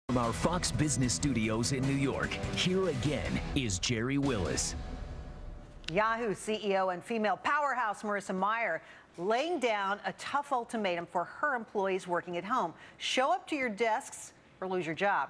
From our Fox Business Studios in New York, here again is Gerri Willis. Yahoo CEO and female powerhouse Marissa Mayer laying down a tough ultimatum for her employees working at home. Show up to your desks or lose your job.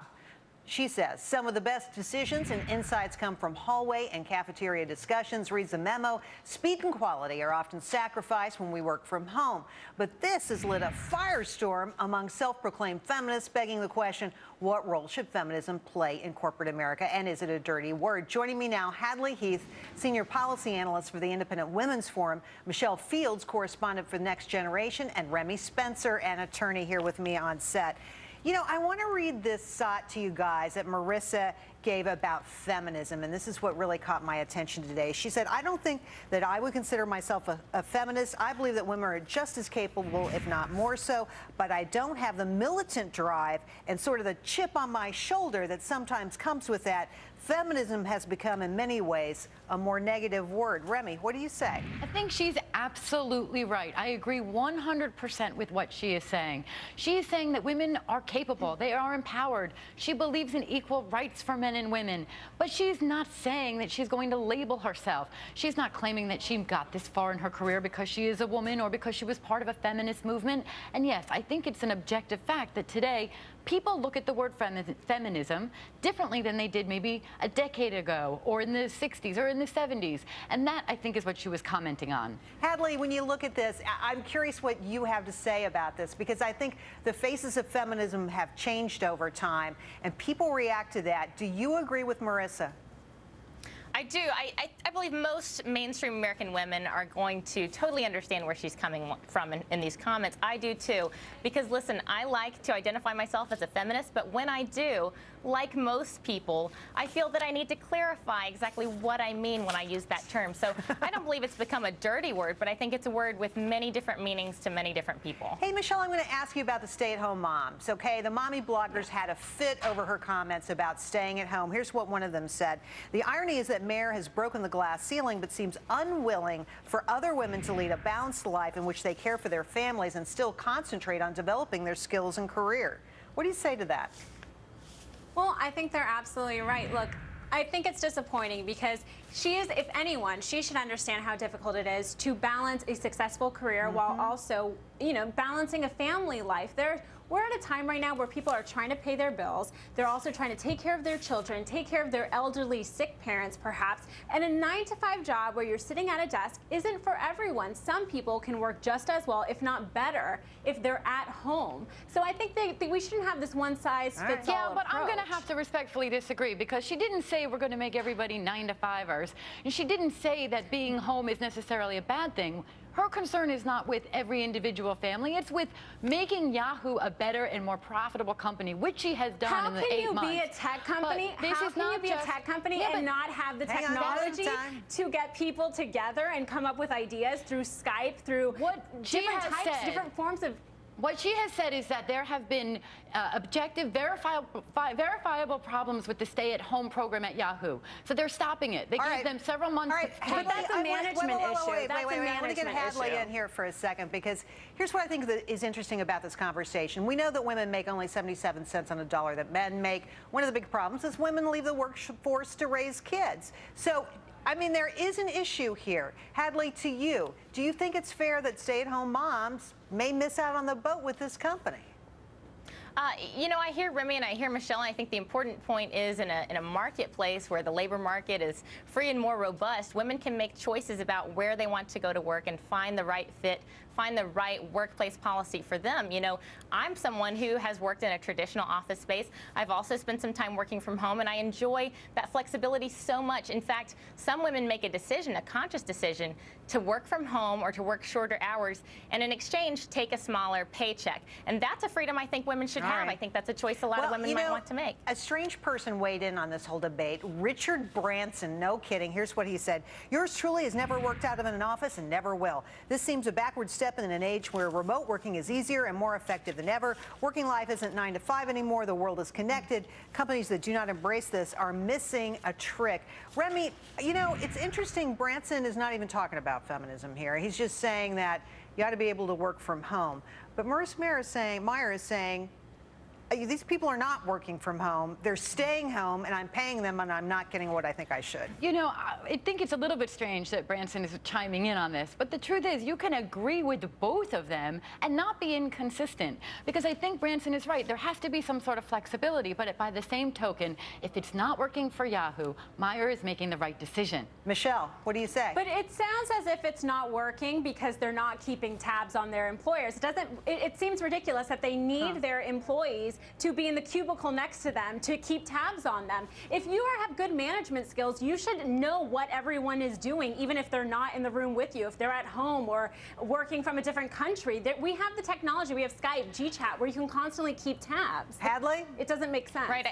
She says some of the best decisions and insights come from hallway and cafeteria discussions. Reads the memo. Speed and quality are often sacrificed when we work from home. But this has lit a firestorm among self-proclaimed feminists, begging the question, what role should feminism play in corporate America? And is it a dirty word? Joining me now, Hadley, Heath, senior policy analyst for the Independent Women's Forum, Michelle Fields, correspondent for Next Generation, and Remi Spencer, an attorney, here with me on set. You know, I want to read this thought to you guys that Marissa gave about feminism, and this is what really caught my attention today. She said, I don't think that I would consider myself a feminist. I believe that women are just as capable, if not more so, but I don't have the militant drive and sort of the chip on my shoulder that sometimes comes with that. Feminism has become, in many ways, a more negative word. Remi, what do you say? I think she's absolutely right. I agree 100% with what she is saying. She is saying that women are capable. They are empowered. She believes in equal rights for men and women. But she's not saying that she's going to label herself. She's not claiming that she got this far in her career because she is a woman or because she was part of a feminist movement. And yes, I think it's an objective fact that today people look at the word feminism differently than they did maybe a decade ago or in the 60s or in the 70s. And that, I think, is what she was commenting on. Hadley, when you look at this, I'm curious what you have to say about this, because I think the faces of feminism have changed over time and people react to that. Do you agree with Marissa? I do. I believe most mainstream American women are going to totally understand where she's coming from in these comments. I do too, because listen, I like to identify myself as a feminist, but when I do, like most people, I feel that I need to clarify exactly what I mean when I use that term. So I don't believe it's become a dirty word, but I think it's a word with many different meanings to many different people. Hey, Michelle, I'm going to ask you about the stay-at-home moms, okay? The mommy bloggers had a fit over her comments about staying at home. Here's what one of them said. The irony is that Mayer has broken the glass ceiling but seems unwilling for other women to lead a balanced life in which they care for their families and still concentrate on developing their skills and career. What do you say to that? Well, I think they're absolutely right. Look, I think it's disappointing because she is, if anyone, she should understand how difficult it is to balance a successful career while also, you know, balancing a family life. We're at a time right now where people are trying to pay their bills. They're also trying to take care of their children, take care of their elderly, sick parents, perhaps. And a 9-to-5 job where you're sitting at a desk isn't for everyone. Some people can work just as well, if not better, if they're at home. So I think we shouldn't have this one-size-fits-all Yeah, but approach. I'm going to have to respectfully disagree, because she didn't say we're going to make everybody 9-to-5ers. And she didn't say that being home is necessarily a bad thing. Her concern is not with every individual family. It's with making Yahoo a better and more profitable company, which she has done in the 8 months. How can you be a tech company? How can you be a tech company and not have the technology to get people together and come up with ideas through Skype, through different forms of... What she has said is that there have been objective, verifiable problems with the stay-at-home program at Yahoo. So they're stopping it. They gave them several months. But that's a management issue. Wait. I want to get Hadley in here for a second, because here's what I think is interesting about this conversation. We know that women make only 77 cents on a dollar that men make. One of the big problems is women leave the workforce to raise kids. So, I mean, there is an issue here. Hadley, to you, do you think it's fair that stay-at-home moms may miss out on the boat with this company? You know, I hear Remi and I hear Michelle, and I think the important point is in a marketplace where the labor market is free and more robust, women can make choices about where they want to go to work and find the right fit, find the right workplace policy for them. You know, I'm someone who has worked in a traditional office space. I've also spent some time working from home, and I enjoy that flexibility so much. In fact, some women make a decision, a conscious decision, to work from home or to work shorter hours, and in exchange, take a smaller paycheck. And that's a freedom I think women should have. I think that's a choice a lot of women might want to make. A strange person weighed in on this whole debate. Richard Branson, no kidding. Here's what he said. Yours truly has never worked out of an office and never will. This seems a backward step in an age where remote working is easier and more effective than ever. Working life isn't 9 to 5 anymore. The world is connected. Companies that do not embrace this are missing a trick. Remi, you know, it's interesting. Branson is not even talking about feminism here. He's just saying that you ought to be able to work from home. But Marissa Mayer is saying, these people are not working from home. They're staying home, and I'm paying them, and I'm not getting what I think I should. You know, I think it's a little bit strange that Branson is chiming in on this, but the truth is you can agree with both of them and not be inconsistent, because I think Branson is right. There has to be some sort of flexibility, but by the same token, if it's not working for Yahoo, Meyer is making the right decision. Michelle, what do you say? But it sounds as if it's not working because they're not keeping tabs on their employers. It seems ridiculous that they need their employees to be in the cubicle next to them to keep tabs on them. If you have good management skills, you should know what everyone is doing, even if they're not in the room with you, if they're at home or working from a different country. We have the technology, we have Skype, GChat, where you can constantly keep tabs. Hadley? It doesn't make sense. Right.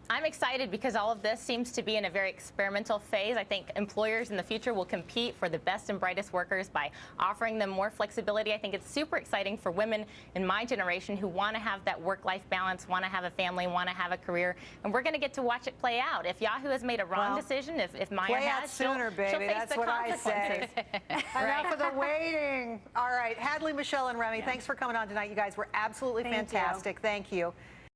I'm excited because all of this seems to be in a very experimental phase. I think employers in the future will compete for the best and brightest workers by offering them more flexibility. I think it's super exciting for women in my generation who want to have that work-life balance, want to have a family, want to have a career, and we're going to get to watch it play out. If Yahoo has made a wrong decision, if Meyer play out has, sooner, she'll baby. face That's the what I consequences. say. Enough of the waiting. All right, Hadley, Michelle, and Remi, thanks for coming on tonight. You guys were absolutely fantastic. Thank you.